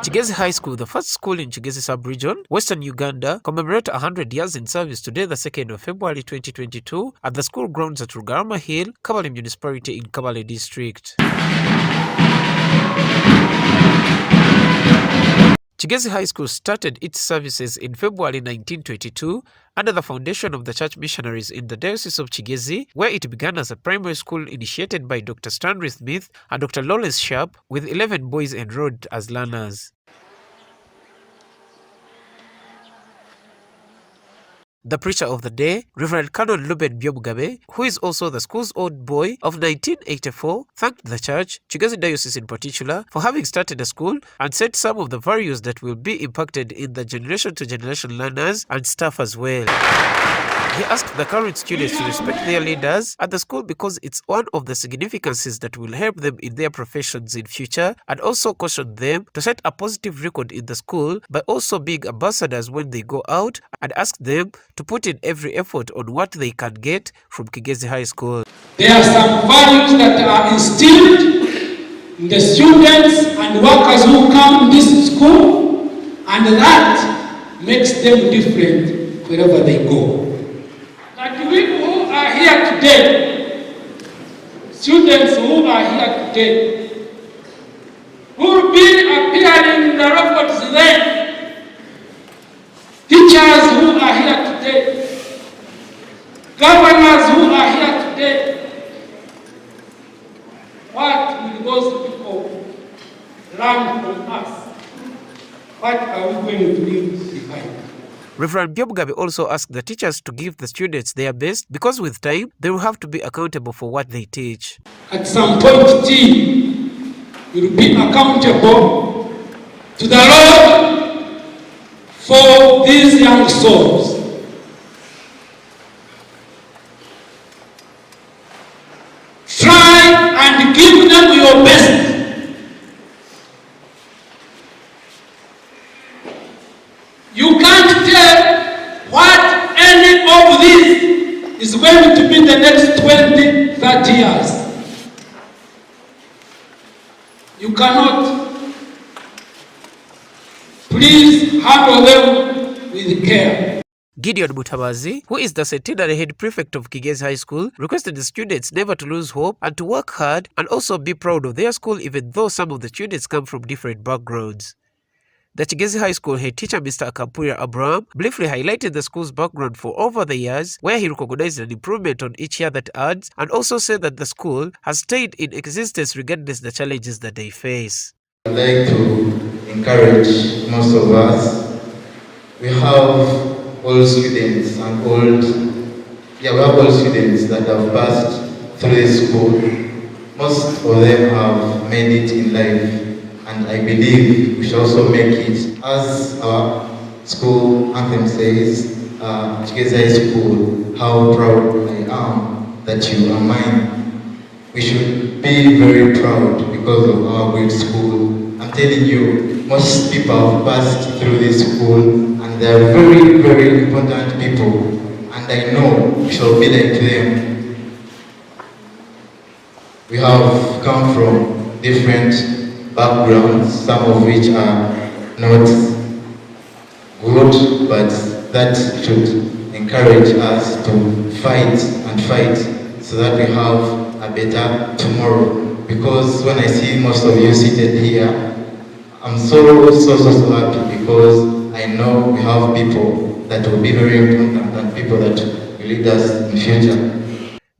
Kigezi High School, the first school in Kigezi sub-region, Western Uganda, commemorate 100 years in service today, the 2nd of February 2022, at the school grounds at Rugarama Hill, Kabale Municipality in Kabale District. Kigezi High School started its services in February 1922 under the foundation of the church missionaries in the Diocese of Kigezi, where it began as a primary school initiated by Dr. Stanley Smith and Dr. Lawrence Sharp, with 11 boys enrolled as learners. The preacher of the day, Reverend Canon Ruben Byobugabe, who is also the school's old boy of 1984, thanked the church, Kigezi Diocese in particular, for having started a school and said some of the values that will be impacted in the generation-to-generation learners and staff as well. He asked the current students to respect their leaders at the school because it's one of the significances that will help them in their professions in future, and also cautioned them to set a positive record in the school by also being ambassadors when they go out, and asked them to put in every effort on what they can get from Kigezi High School. There are some values that are instilled in the students and workers who come to this school, and that makes them different wherever they go. Like we who are here today, students who are here today, who will be appearing in the records then, teachers who are here today, governors who are here today, what will those people learn from us? What are we going to leave behind? Reverend Byobugabe also asked the teachers to give the students their best because with time, they will have to be accountable for what they teach. At some point, you will be accountable to the Lord for these young souls. Try and give them your best. You can't tell what any of this is going to be the next 20, 30 years. You cannot. Please handle them with care. Gideon Mutabazi, who is the centenary head prefect of Kigezi High School, requested the students never to lose hope and to work hard and also be proud of their school, even though some of the students come from different backgrounds. The Kigezi High School head teacher, Mr. Akampuria Abraham, briefly highlighted the school's background for over the years, where he recognized an improvement on each year that adds, and also said that the school has stayed in existence regardless the challenges that they face. I'd like to encourage most of us. We have all students and we have all students that have passed through this school. Most of them have made it in life. And I believe we should also make it, as our school anthem says, Kigezi High School, how proud I am that you are mine. We should be very proud because of our great school. I'm telling you, most people have passed through this school, and they are very, very important people. And I know we shall be like them. We have come from different backgrounds, some of which are not good, but that should encourage us to fight and fight so that we have a better tomorrow. Because when I see most of you seated here, I'm so happy because I know we have people that will be very important and people that will lead us in the future.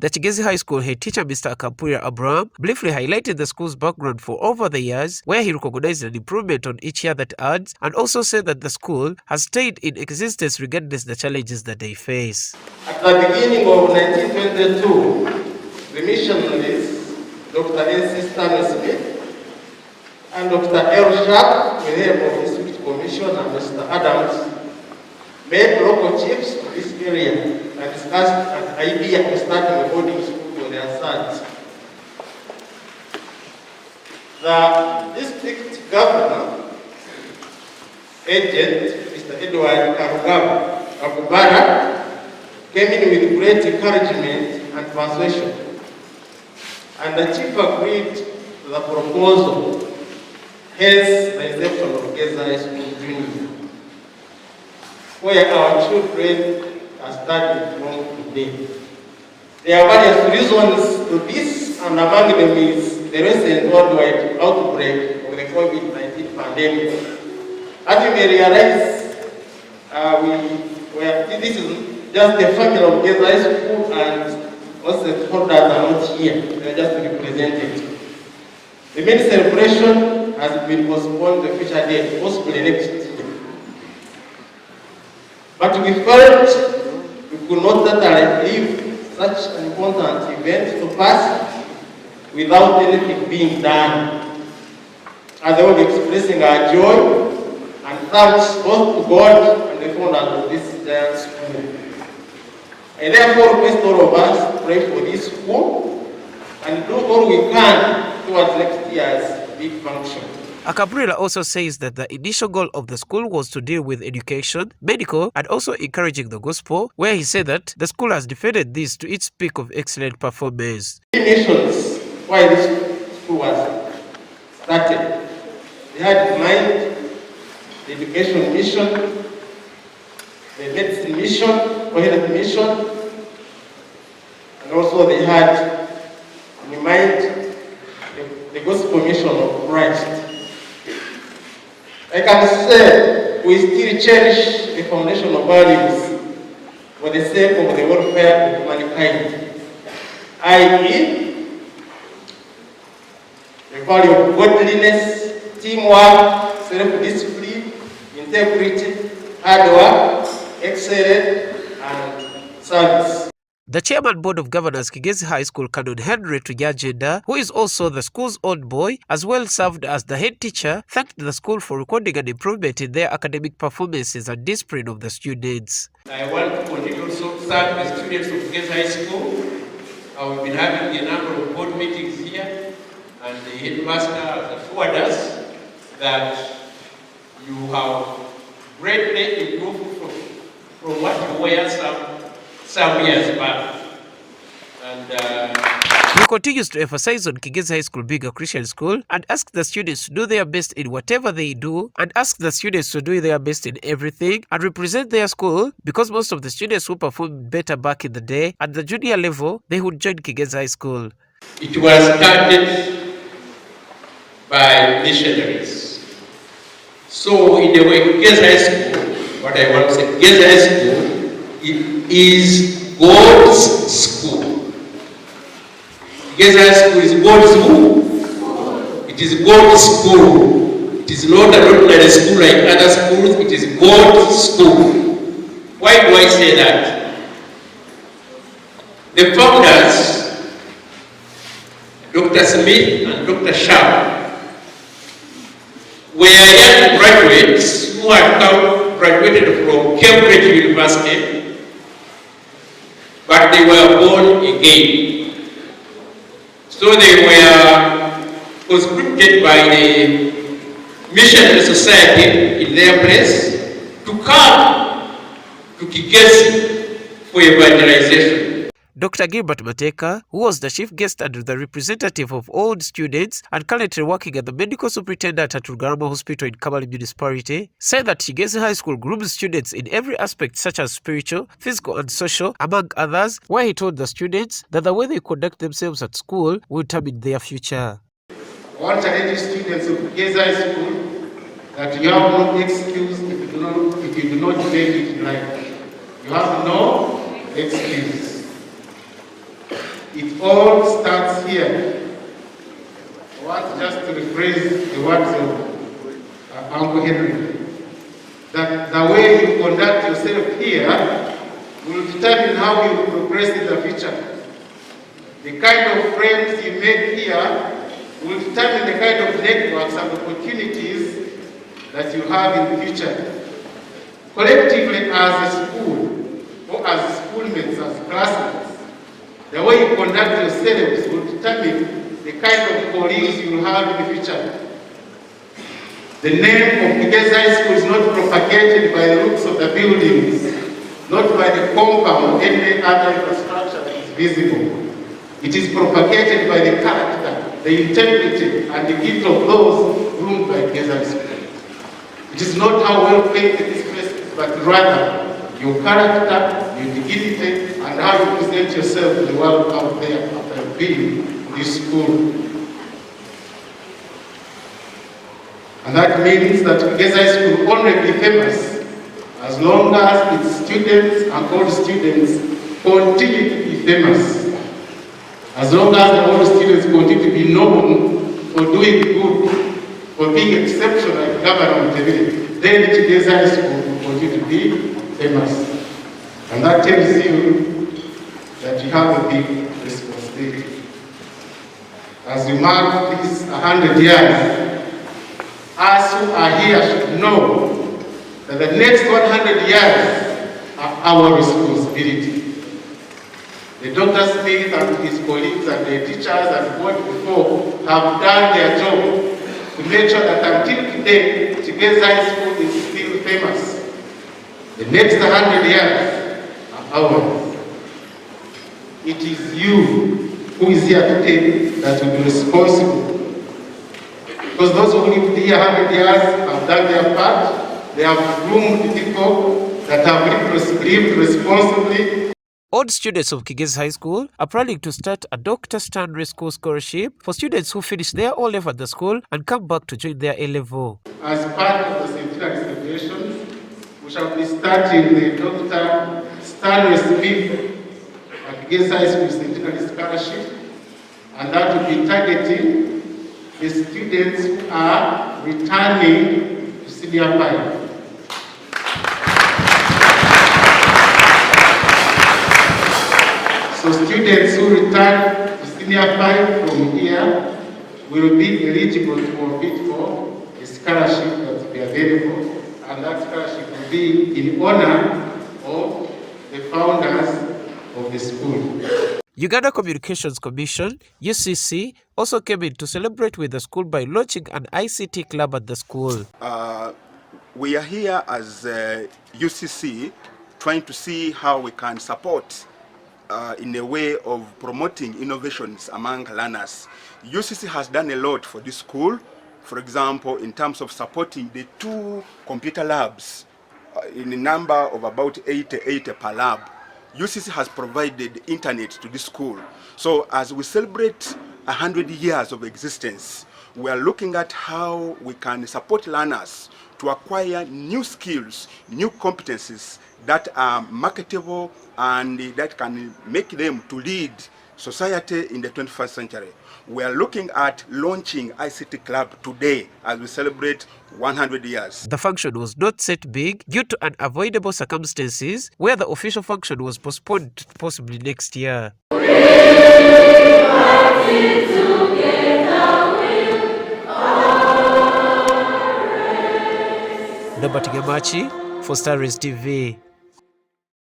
The Kigezi High School head teacher, Mr. Akampuria Abraham, briefly highlighted the school's background for over the years, where he recognized an improvement on each year that adds, and also said that the school has stayed in existence regardless the challenges that they face. At the beginning of 1922, the missionaries, Dr. N.C. Stanley Smith and Dr. L. Sharp, with the help of the District Commission and Mr. Adams, made local chiefs of this area and discussed an idea of starting a boarding school for their sons. The district governor, agent, Mr. Edward Karugaba, came in with great encouragement and persuasion, and the chief agreed to the proposal. hence the inception of Kigezi High School Junior, where our children are studying from today. There are various reasons to this, and among them is the recent worldwide outbreak of the COVID-19 pandemic. As you may realize, this is just the family of Kigezi High School, and most stakeholders are not here. They are just represented. The main celebration has been postponed to a future date, possibly next year. But we felt we could not leave such an important event to pass without anything being done. As I was expressing our joy and thanks both to God and the founders of this giant school. I therefore request all of us to pray for this school and do all we can towards next year's big function. Akabrila also says that the initial goal of the school was to deal with education, medical, and also encouraging the gospel, where he said that the school has defended this to its peak of excellent performance. Nations why this school was started. They had in mind the education mission, the medicine mission, or health mission, and also they had in mind the gospel mission of Christ. I can say we still cherish the foundation of values for the sake of the welfare of mankind, i.e., the value of godliness, teamwork, self-discipline, integrity, hard work, excellence, and service. The chairman board of governors Kigezi High School, Canon Henry Tujagenda, who is also the school's own boy, as well served as the head teacher, thanked the school for recording an improvement in their academic performances and discipline of the students. I want to continue to serve the students of Kigezi High School. We've been having a number of board meetings here, and the headmaster has assured us that you have greatly improved from what you were some years back. And he continues to emphasize on Kigezi High School being a Christian school and ask the students to do their best in whatever they do, and ask the students to do their best in everything and represent their school, because most of the students who performed better back in the day at the junior level, they would join Kigezi High School. It was started by missionaries. So in a way, Kigezi High School, what I want to say, Kigezi High School, it is God's school. Kigezi High School is God's school. It is God's school. It is not an ordinary school like other schools. It is God's school. Why do I say that? The founders, Dr. Smith and Dr. Sharp, were young graduates who had graduated from Cambridge University, but they were born again. So they were conscripted by the missionary society in their place to come to Kigezi for evangelization. Dr. Gilbert Mateka, who was the chief guest and the representative of all the students and currently working as the medical superintendent at Rugarama Hospital in Kabale Municipality, said that Kigezi High School grooms students in every aspect such as spiritual, physical and social, among others, where he told the students that the way they conduct themselves at school will determine their future. I want to challenge students of Kigezi High School that you have no excuse if you do not make it in life. You have no excuse. It all starts here. I want just to rephrase the words of Uncle Henry. That the way you conduct yourself here will determine how you progress in the future. The kind of friends you make here will determine the kind of networks and opportunities that you have in the future. Collectively as a school, or as schoolmates, as classmates, the way you conduct yourselves will determine the kind of colleagues you will have in the future. The name of Kigezi High School is not propagated by the roofs of the buildings, not by the compound or any other infrastructure that is visible. It is propagated by the character, the integrity, and the gift of those roomed by Kigezi High School. It is not how well paid this place is, but rather your character, your dignity, and how you present yourself to the world out there after being in this school. And that means that Kigezi High School will only be famous as long as its students and old students continue to be famous. As long as the old students continue to be known for doing good, for being exceptional like government, then Kigezi High School will continue to be famous. And that tells you that you have a big responsibility. As we mark these 100 years, us who are here should know that the next 100 years are our responsibility. The Dr. Smith and his colleagues and the teachers that worked before have done their job to make sure that until today, Kigezi High School is still famous. The next 100 years are ours. It is you who is here today that will be responsible. Because those who lived here 100 years have done their part. They have groomed people that have lived responsibly. Old students of Kigezi High School are planning to start a Dr. Stanley School Scholarship for students who finish their O-level at the school and come back to join their A-level. As part of the centenary celebrations, we shall be starting the Dr. Stanley Smith at Kigezi High School Centenary Scholarship, and that will be targeting the students who are returning to senior high. So students who return to senior high from here will be eligible to compete for a scholarship that will be available, and that scholarship will be in honor of the founders of the school. Uganda Communications Commission, UCC, also came in to celebrate with the school by launching an ICT club at the school. We are here as UCC trying to see how we can support in a way of promoting innovations among learners. UCC has done a lot for this school, for example, in terms of supporting the 2 computer labs in a number of about 80 per lab. UCC has provided internet to this school. So as we celebrate 100 years of existence, we are looking at how we can support learners to acquire new skills, new competencies that are marketable and that can make them to lead society in the 21st century. We are looking at launching ICT Club today as we celebrate 100 years. The function was not set big due to unavoidable circumstances where the official function was postponed to possibly next year. Nobati Gamachi for Star Race TV.